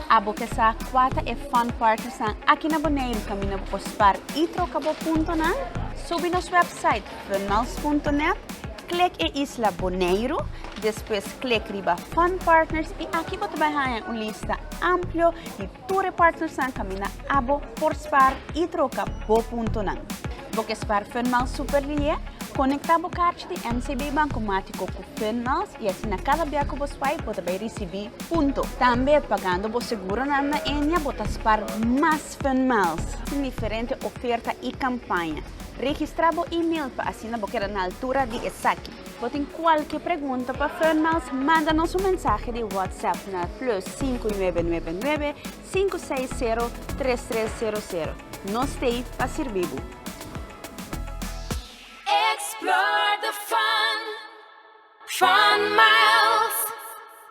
Abo que sa kwata e fun partners ng Aqui na Bonaire kami na pospar itrocabo.na, subi nos website funmiles.net, click e Isla Bonaire, depois click riba Fun Partners e aqui você vai ver uma lista ampla de todos os partners ng kami na abo pospar itrocabo.na. Porque spar Funmiles Superlia, conectar o card de MCB Bancomático com Funmiles e assim na cada dia que você vai poder receber ponto. Também pagando o seguro na ENIA, você spar mais Funmiles, sem diferente oferta e campanha. Registrar o e-mail para assim na na altura de ESAC. Se tem qualquer pergunta para Funmiles, manda-nos mensagem de WhatsApp na plus 5999 560 3300. Nós estamos para servir. Explore the fun, Fun Miles.